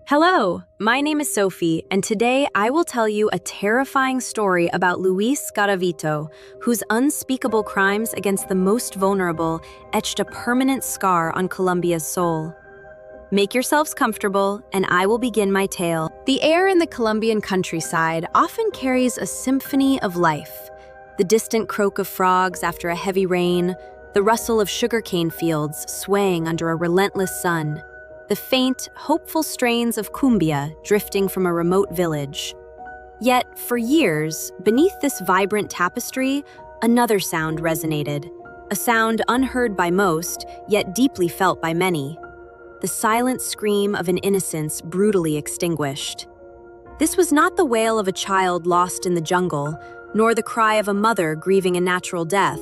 Hello, my name is Sophie, and today I will tell you a terrifying story about Luis Garavito, whose unspeakable crimes against the most vulnerable etched a permanent scar on Colombia's soul. Make yourselves comfortable, and I will begin my tale. The air in the Colombian countryside often carries a symphony of life. The distant croak of frogs after a heavy rain, the rustle of sugarcane fields swaying under a relentless sun, the faint, hopeful strains of cumbia drifting from a remote village. Yet, for years, beneath this vibrant tapestry, another sound resonated, a sound unheard by most, yet deeply felt by many. The silent scream of an innocence brutally extinguished. This was not the wail of a child lost in the jungle, nor the cry of a mother grieving a natural death.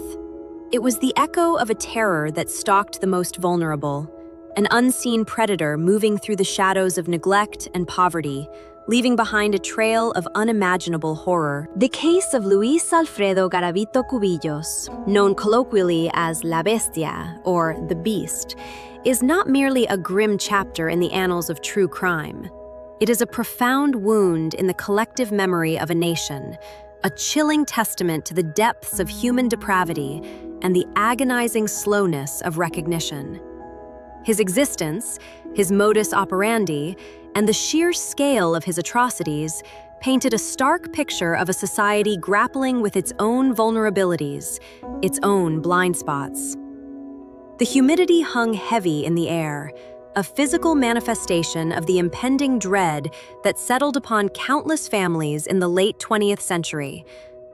It was the echo of a terror that stalked the most vulnerable, an unseen predator moving through the shadows of neglect and poverty, leaving behind a trail of unimaginable horror. The case of Luis Alfredo Garavito Cubillos, known colloquially as La Bestia, or the Beast, is not merely a grim chapter in the annals of true crime. It is a profound wound in the collective memory of a nation, a chilling testament to the depths of human depravity and the agonizing slowness of recognition. His existence, his modus operandi, and the sheer scale of his atrocities painted a stark picture of a society grappling with its own vulnerabilities, its own blind spots. The humidity hung heavy in the air, a physical manifestation of the impending dread that settled upon countless families in the late 20th century,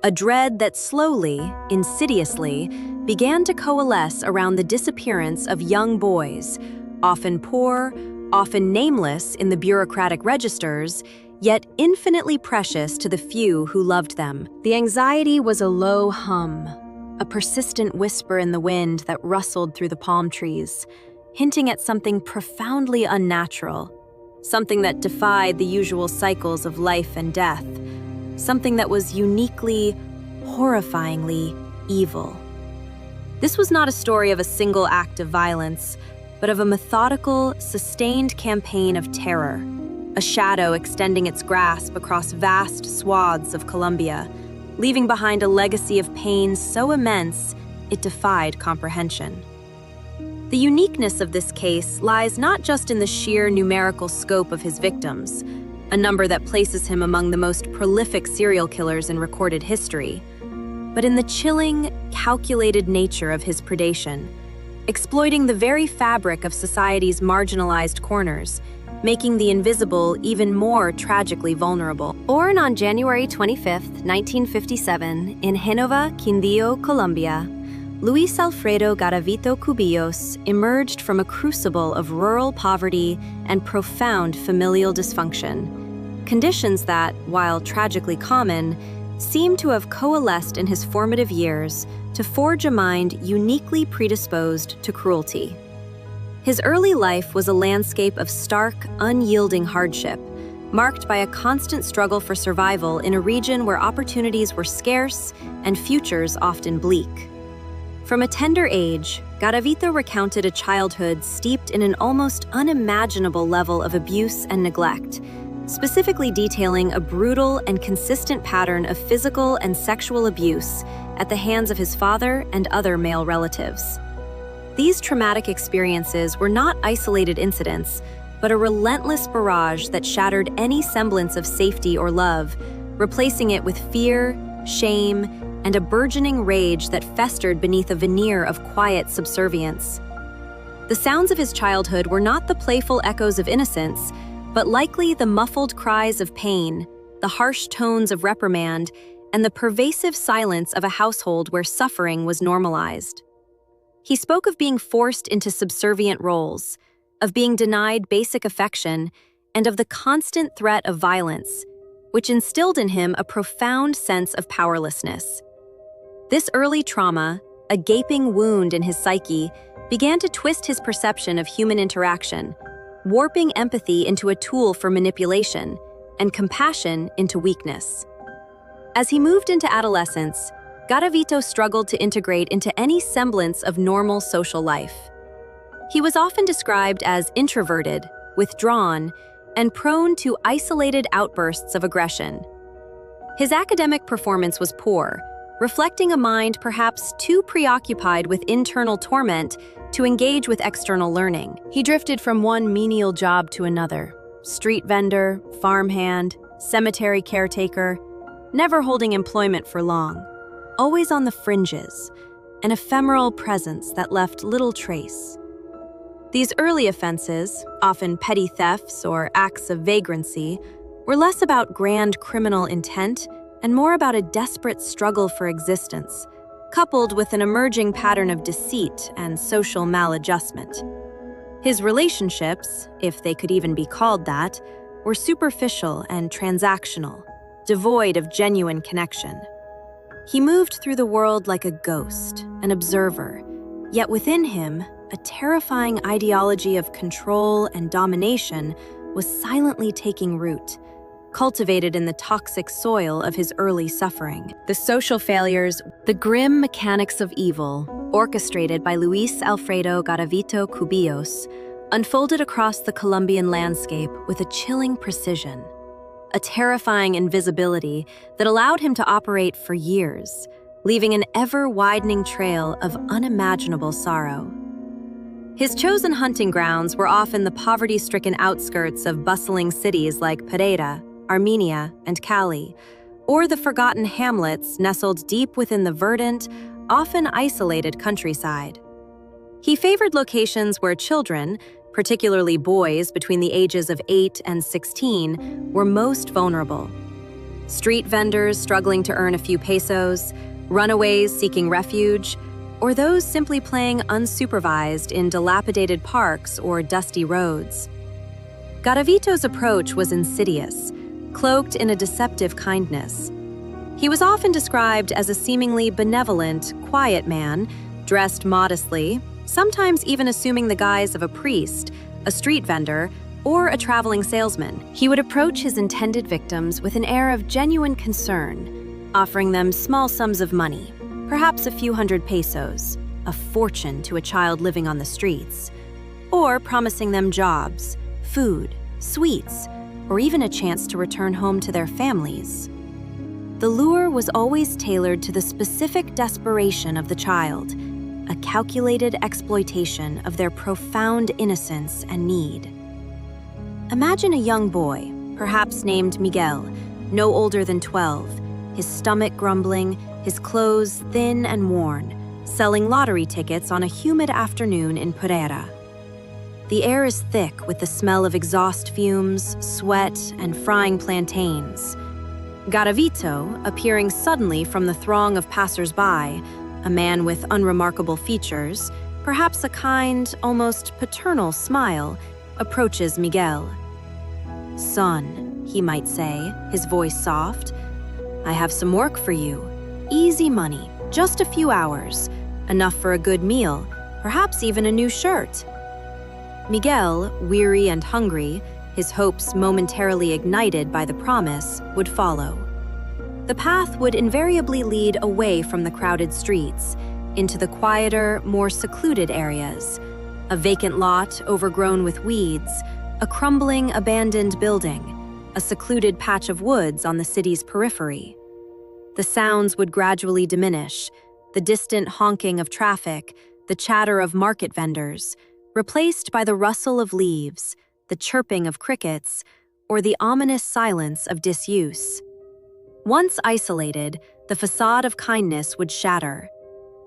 a dread that slowly, insidiously, began to coalesce around the disappearance of young boys, often poor, often nameless in the bureaucratic registers, yet infinitely precious to the few who loved them. The anxiety was a low hum, a persistent whisper in the wind that rustled through the palm trees, hinting at something profoundly unnatural, something that defied the usual cycles of life and death, something that was uniquely, horrifyingly evil. This was not a story of a single act of violence, but of a methodical, sustained campaign of terror, a shadow extending its grasp across vast swaths of Colombia, leaving behind a legacy of pain so immense it defied comprehension. The uniqueness of this case lies not just in the sheer numerical scope of his victims, a number that places him among the most prolific serial killers in recorded history, but in the chilling, calculated nature of his predation, exploiting the very fabric of society's marginalized corners, making the invisible even more tragically vulnerable. Born on January 25, 1957, in Génova, Quindío, Colombia, Luis Alfredo Garavito Cubillos emerged from a crucible of rural poverty and profound familial dysfunction, conditions that, while tragically common, seem to have coalesced in his formative years to forge a mind uniquely predisposed to cruelty. His early life was a landscape of stark, unyielding hardship, marked by a constant struggle for survival in a region where opportunities were scarce and futures often bleak. From a tender age, Garavito recounted a childhood steeped in an almost unimaginable level of abuse and neglect, specifically detailing a brutal and consistent pattern of physical and sexual abuse at the hands of his father and other male relatives. These traumatic experiences were not isolated incidents, but a relentless barrage that shattered any semblance of safety or love, replacing it with fear, shame, and a burgeoning rage that festered beneath a veneer of quiet subservience. The sounds of his childhood were not the playful echoes of innocence, but likely the muffled cries of pain, the harsh tones of reprimand, and the pervasive silence of a household where suffering was normalized. He spoke of being forced into subservient roles, of being denied basic affection, and of the constant threat of violence, which instilled in him a profound sense of powerlessness. This early trauma, a gaping wound in his psyche, began to twist his perception of human interaction, warping empathy into a tool for manipulation and compassion into weakness. As he moved into adolescence, Garavito struggled to integrate into any semblance of normal social life. He was often described as introverted, withdrawn, and prone to isolated outbursts of aggression. His academic performance was poor, reflecting a mind perhaps too preoccupied with internal torment to engage with external learning. He drifted from one menial job to another: street vendor, farmhand, cemetery caretaker, never holding employment for long, always on the fringes, an ephemeral presence that left little trace. These early offenses, often petty thefts or acts of vagrancy, were less about grand criminal intent and more about a desperate struggle for existence, coupled with an emerging pattern of deceit and social maladjustment. His relationships, if they could even be called that, were superficial and transactional, devoid of genuine connection. He moved through the world like a ghost, an observer, yet within him, a terrifying ideology of control and domination was silently taking root, cultivated in the toxic soil of his early suffering. The social failures, the grim mechanics of evil, orchestrated by Luis Alfredo Garavito Cubillos, unfolded across the Colombian landscape with a chilling precision, a terrifying invisibility that allowed him to operate for years, leaving an ever-widening trail of unimaginable sorrow. His chosen hunting grounds were often the poverty-stricken outskirts of bustling cities like Pereira, Armenia, and Cali, or the forgotten hamlets nestled deep within the verdant, often isolated countryside. He favored locations where children, particularly boys between the ages of 8 and 16, were most vulnerable. Street vendors struggling to earn a few pesos, runaways seeking refuge, or those simply playing unsupervised in dilapidated parks or dusty roads. Garavito's approach was insidious, cloaked in a deceptive kindness. He was often described as a seemingly benevolent, quiet man, dressed modestly, sometimes even assuming the guise of a priest, a street vendor, or a traveling salesman. He would approach his intended victims with an air of genuine concern, offering them small sums of money, perhaps a few hundred pesos, a fortune to a child living on the streets, or promising them jobs, food, sweets, or even a chance to return home to their families. The lure was always tailored to the specific desperation of the child, a calculated exploitation of their profound innocence and need. Imagine a young boy, perhaps named Miguel, no older than 12, his stomach grumbling, his clothes thin and worn, selling lottery tickets on a humid afternoon in Pereira. The air is thick with the smell of exhaust fumes, sweat, and frying plantains. Garavito, appearing suddenly from the throng of passers-by, a man with unremarkable features, perhaps a kind, almost paternal smile, approaches Miguel. "Son," he might say, his voice soft, "I have some work for you. Easy money, just a few hours, enough for a good meal, perhaps even a new shirt." Miguel, weary and hungry, his hopes momentarily ignited by the promise, would follow. The path would invariably lead away from the crowded streets, into the quieter, more secluded areas, a vacant lot overgrown with weeds, a crumbling, abandoned building, a secluded patch of woods on the city's periphery. The sounds would gradually diminish, the distant honking of traffic, the chatter of market vendors, replaced by the rustle of leaves, the chirping of crickets, or the ominous silence of disuse. Once isolated, the facade of kindness would shatter.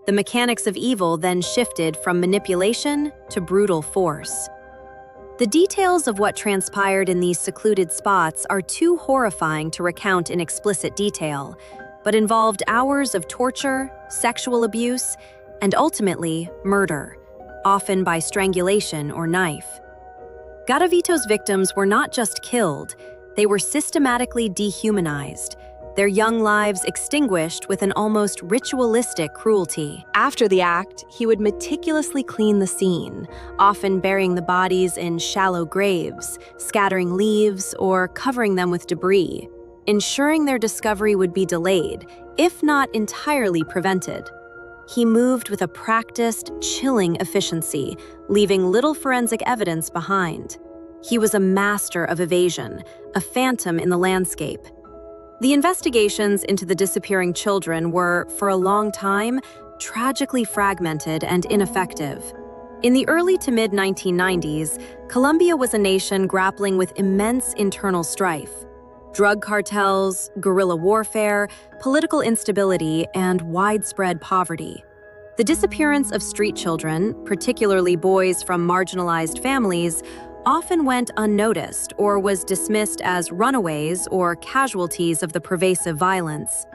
The mechanics of evil then shifted from manipulation to brutal force. The details of what transpired in these secluded spots are too horrifying to recount in explicit detail, but involved hours of torture, sexual abuse, and ultimately, murder, often by strangulation or knife. Garavito's victims were not just killed, they were systematically dehumanized, their young lives extinguished with an almost ritualistic cruelty. After the act, he would meticulously clean the scene, often burying the bodies in shallow graves, scattering leaves, or covering them with debris, ensuring their discovery would be delayed, if not entirely prevented. He moved with a practiced, chilling efficiency, leaving little forensic evidence behind. He was a master of evasion, a phantom in the landscape. The investigations into the disappearing children were, for a long time, tragically fragmented and ineffective. In the early to mid-1990s, Colombia was a nation grappling with immense internal strife. Drug cartels, guerrilla warfare, political instability, and widespread poverty. The disappearance of street children, particularly boys from marginalized families, often went unnoticed or was dismissed as runaways or casualties of the pervasive violence.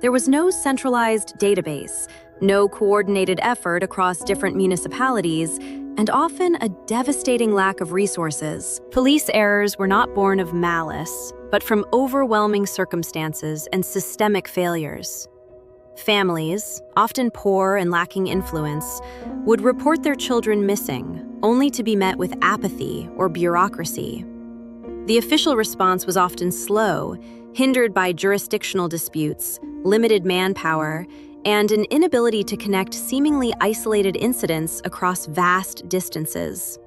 There was no centralized database, no coordinated effort across different municipalities, and often a devastating lack of resources. Police errors were not born of malice, but from overwhelming circumstances and systemic failures. Families, often poor and lacking influence, would report their children missing, only to be met with apathy or bureaucracy. The official response was often slow, hindered by jurisdictional disputes, limited manpower, and an inability to connect seemingly isolated incidents across vast distances.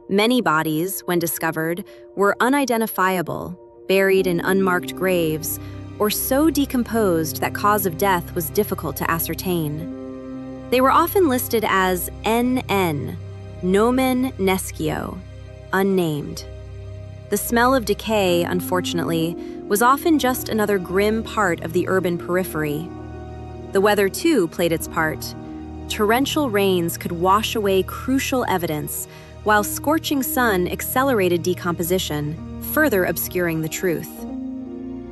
Many bodies, when discovered, were unidentifiable, buried in unmarked graves, or so decomposed that cause of death was difficult to ascertain. They were often listed as NN, nomen nescio, unnamed. The smell of decay, unfortunately, was often just another grim part of the urban periphery. The weather, too, played its part. Torrential rains could wash away crucial evidence, while scorching sun accelerated decomposition, further obscuring the truth.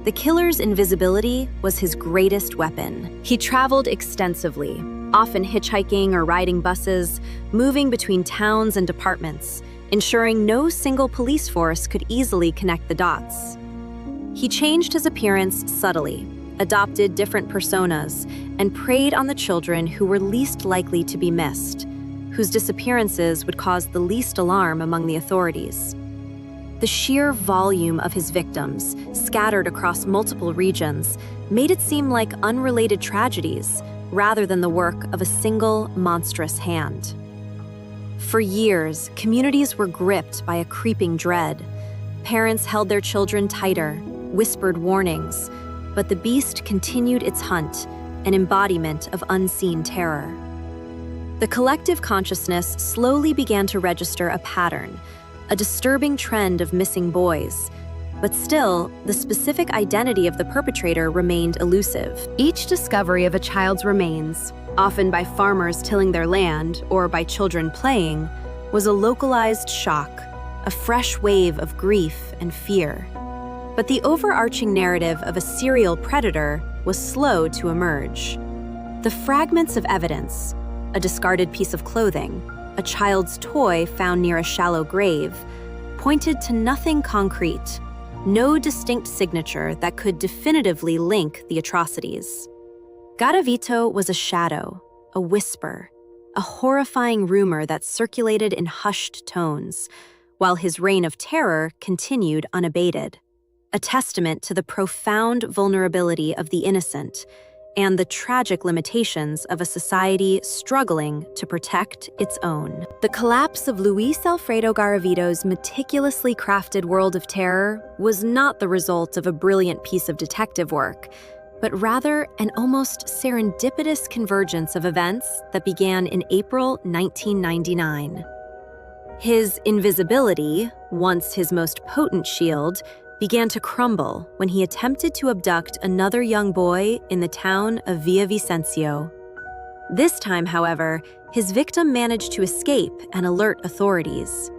The killer's invisibility was his greatest weapon. He traveled extensively, often hitchhiking or riding buses, moving between towns and departments, ensuring no single police force could easily connect the dots. He changed his appearance subtly, adopted different personas, and preyed on the children who were least likely to be missed, whose disappearances would cause the least alarm among the authorities. The sheer volume of his victims, scattered across multiple regions, made it seem like unrelated tragedies rather than the work of a single monstrous hand. For years, communities were gripped by a creeping dread. Parents held their children tighter, whispered warnings, but the beast continued its hunt, an embodiment of unseen terror. The collective consciousness slowly began to register a pattern, a disturbing trend of missing boys. But still, the specific identity of the perpetrator remained elusive. Each discovery of a child's remains, often by farmers tilling their land or by children playing, was a localized shock, a fresh wave of grief and fear. But the overarching narrative of a serial predator was slow to emerge. The fragments of evidence, a discarded piece of clothing, a child's toy found near a shallow grave, pointed to nothing concrete, no distinct signature that could definitively link the atrocities. Garavito was a shadow, a whisper, a horrifying rumor that circulated in hushed tones, while his reign of terror continued unabated, a testament to the profound vulnerability of the innocent and the tragic limitations of a society struggling to protect its own. The collapse of Luis Alfredo Garavito's meticulously crafted world of terror was not the result of a brilliant piece of detective work, but rather an almost serendipitous convergence of events that began in April 1999. His invisibility, once his most potent shield, began to crumble when he attempted to abduct another young boy in the town of Villavicencio. This time, however, his victim managed to escape and alert authorities.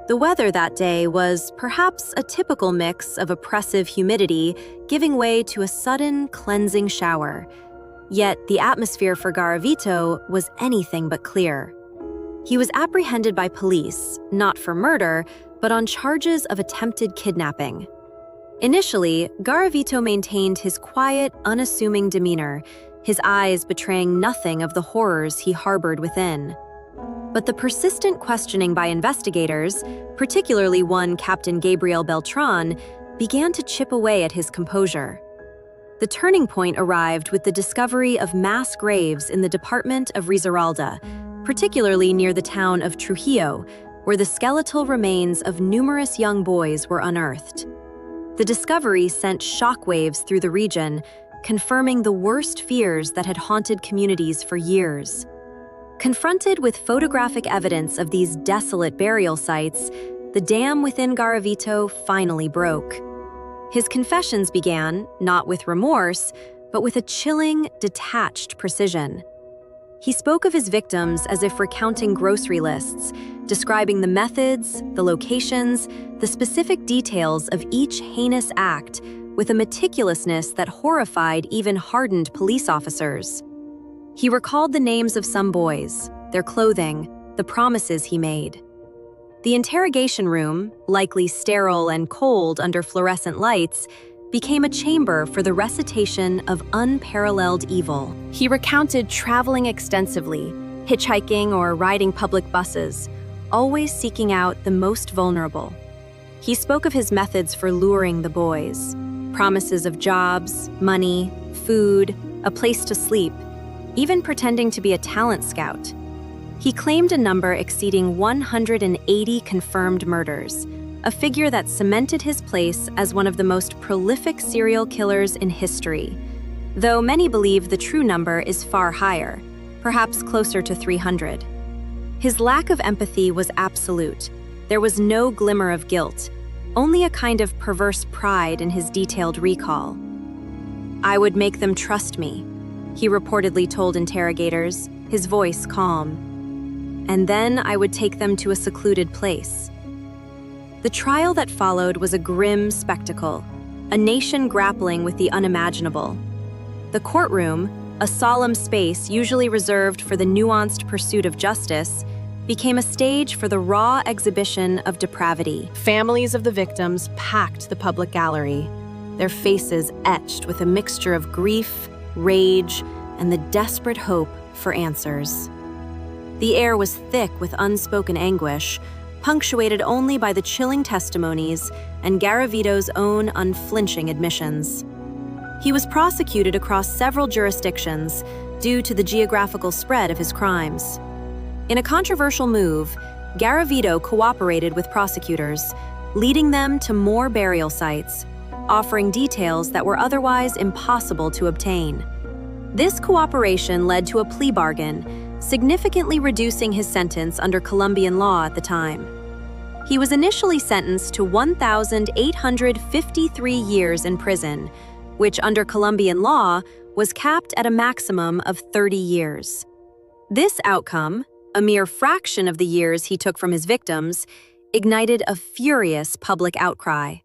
The weather that day was perhaps a typical mix of oppressive humidity giving way to a sudden cleansing shower. Yet the atmosphere for Garavito was anything but clear. He was apprehended by police, not for murder, but on charges of attempted kidnapping. Initially, Garavito maintained his quiet, unassuming demeanor, his eyes betraying nothing of the horrors he harbored within. But the persistent questioning by investigators, particularly one Captain Gabriel Beltran, began to chip away at his composure. The turning point arrived with the discovery of mass graves in the department of Risaralda, particularly near the town of Trujillo, where the skeletal remains of numerous young boys were unearthed. The discovery sent shockwaves through the region, confirming the worst fears that had haunted communities for years. Confronted with photographic evidence of these desolate burial sites, the dam within Garavito finally broke. His confessions began, not with remorse, but with a chilling, detached precision. He spoke of his victims as if recounting grocery lists, describing the methods, the locations, the specific details of each heinous act with a meticulousness that horrified even hardened police officers. He recalled the names of some boys, their clothing, the promises he made. The interrogation room, likely sterile and cold under fluorescent lights, became a chamber for the recitation of unparalleled evil. He recounted traveling extensively, hitchhiking or riding public buses, always seeking out the most vulnerable. He spoke of his methods for luring the boys, promises of jobs, money, food, a place to sleep, even pretending to be a talent scout. He claimed a number exceeding 180 confirmed murders, a figure that cemented his place as one of the most prolific serial killers in history, though many believe the true number is far higher, perhaps closer to 300. His lack of empathy was absolute. There was no glimmer of guilt, only a kind of perverse pride in his detailed recall. "I would make them trust me," he reportedly told interrogators, his voice calm. "And then I would take them to a secluded place." The trial that followed was a grim spectacle, a nation grappling with the unimaginable. The courtroom, a solemn space usually reserved for the nuanced pursuit of justice, became a stage for the raw exhibition of depravity. Families of the victims packed the public gallery, their faces etched with a mixture of grief, rage, and the desperate hope for answers. The air was thick with unspoken anguish, punctuated only by the chilling testimonies and Garavito's own unflinching admissions. He was prosecuted across several jurisdictions due to the geographical spread of his crimes. In a controversial move, Garavito cooperated with prosecutors, leading them to more burial sites, offering details that were otherwise impossible to obtain. This cooperation led to a plea bargain, significantly reducing his sentence under Colombian law at the time. He was initially sentenced to 1,853 years in prison, which under Colombian law was capped at a maximum of 30 years. This outcome, a mere fraction of the years he took from his victims, ignited a furious public outcry.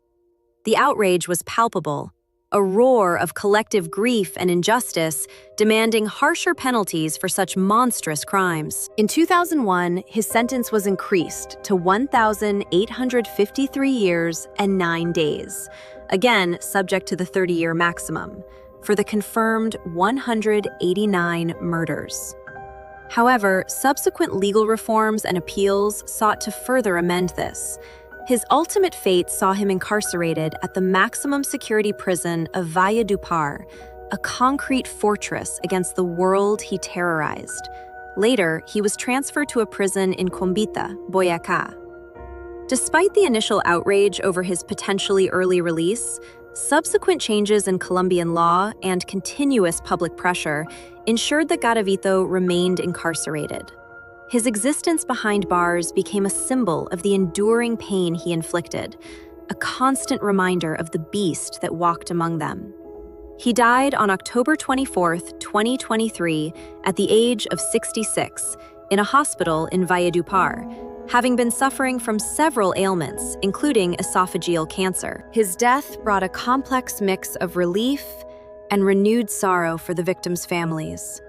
The outrage was palpable, a roar of collective grief and injustice demanding harsher penalties for such monstrous crimes. In 2001, his sentence was increased to 1,853 years and 9 days, again subject to the 30-year maximum, for the confirmed 189 murders. However, subsequent legal reforms and appeals sought to further amend this. His ultimate fate saw him incarcerated at the maximum security prison of Valledupar, a concrete fortress against the world he terrorized. Later, he was transferred to a prison in Combita, Boyacá. Despite the initial outrage over his potentially early release, subsequent changes in Colombian law and continuous public pressure ensured that Garavito remained incarcerated. His existence behind bars became a symbol of the enduring pain he inflicted, a constant reminder of the beast that walked among them. He died on October 24, 2023, at the age of 66, in a hospital in Valledupar, having been suffering from several ailments, including esophageal cancer. His death brought a complex mix of relief and renewed sorrow for the victims' families.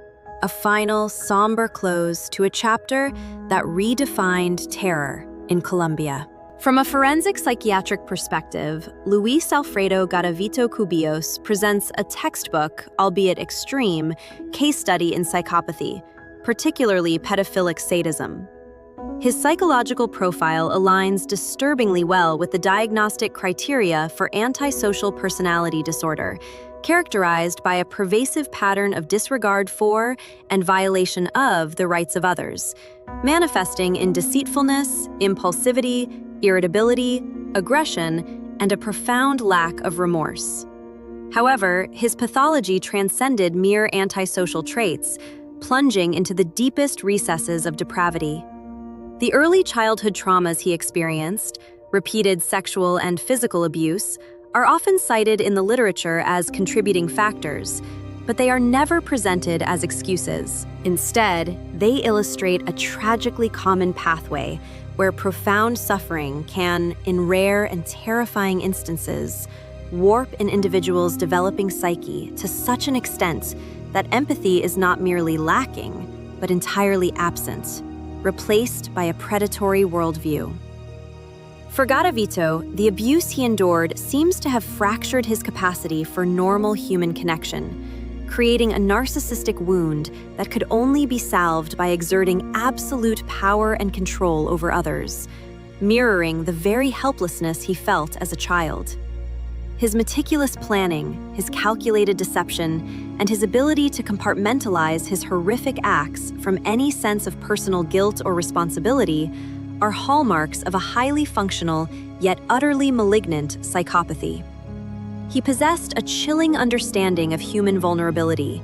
A final, somber close to a chapter that redefined terror in Colombia. From a forensic psychiatric perspective, Luis Alfredo Garavito Cubillos presents a textbook, albeit extreme, case study in psychopathy, particularly pedophilic sadism. His psychological profile aligns disturbingly well with the diagnostic criteria for antisocial personality disorder, characterized by a pervasive pattern of disregard for and violation of the rights of others, manifesting in deceitfulness, impulsivity, irritability, aggression, and a profound lack of remorse. However, his pathology transcended mere antisocial traits, plunging into the deepest recesses of depravity. The early childhood traumas he experienced, repeated sexual and physical abuse, are often cited in the literature as contributing factors, but they are never presented as excuses. Instead, they illustrate a tragically common pathway where profound suffering can, in rare and terrifying instances, warp an individual's developing psyche to such an extent that empathy is not merely lacking, but entirely absent, replaced by a predatory worldview. For Garavito, the abuse he endured seems to have fractured his capacity for normal human connection, creating a narcissistic wound that could only be salved by exerting absolute power and control over others, mirroring the very helplessness he felt as a child. His meticulous planning, his calculated deception, and his ability to compartmentalize his horrific acts from any sense of personal guilt or responsibility are hallmarks of a highly functional, yet utterly malignant psychopathy. He possessed a chilling understanding of human vulnerability,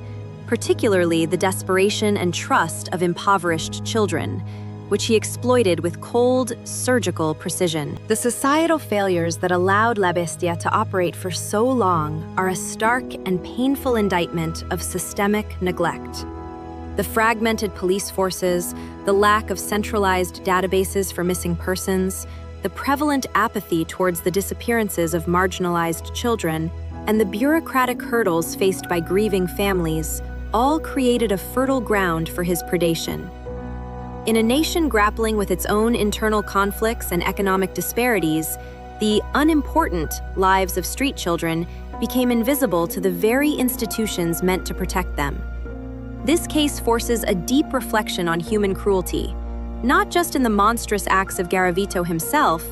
particularly the desperation and trust of impoverished children, which he exploited with cold, surgical precision. The societal failures that allowed La Bestia to operate for so long are a stark and painful indictment of systemic neglect. The fragmented police forces, the lack of centralized databases for missing persons, the prevalent apathy towards the disappearances of marginalized children, and the bureaucratic hurdles faced by grieving families all created a fertile ground for his predation. In a nation grappling with its own internal conflicts and economic disparities, the unimportant lives of street children became invisible to the very institutions meant to protect them. This case forces a deep reflection on human cruelty, not just in the monstrous acts of Garavito himself,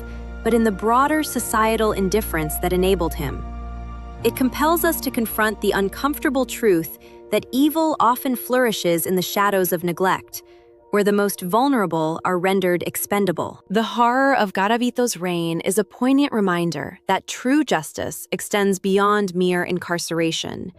but in the broader societal indifference that enabled him. It compels us to confront the uncomfortable truth that evil often flourishes in the shadows of neglect, where the most vulnerable are rendered expendable. The horror of Garavito's reign is a poignant reminder that true justice extends beyond mere incarceration.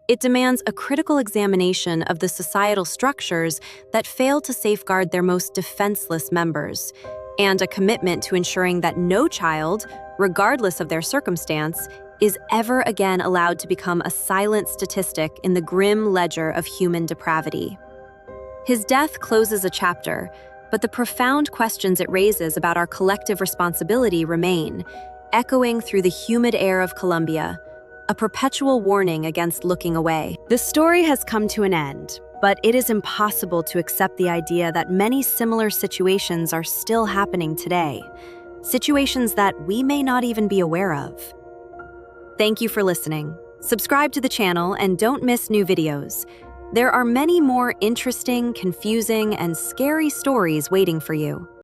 It demands a critical examination of the societal structures that fail to safeguard their most defenseless members, and a commitment to ensuring that no child, regardless of their circumstance, is ever again allowed to become a silent statistic in the grim ledger of human depravity. His death closes a chapter, but the profound questions it raises about our collective responsibility remain, echoing through the humid air of Colombia, a perpetual warning against looking away. The story has come to an end, but it is impossible to accept the idea that many similar situations are still happening today, situations that we may not even be aware of. Thank you for listening. Subscribe to the channel and don't miss new videos. There are many more interesting, confusing, and scary stories waiting for you.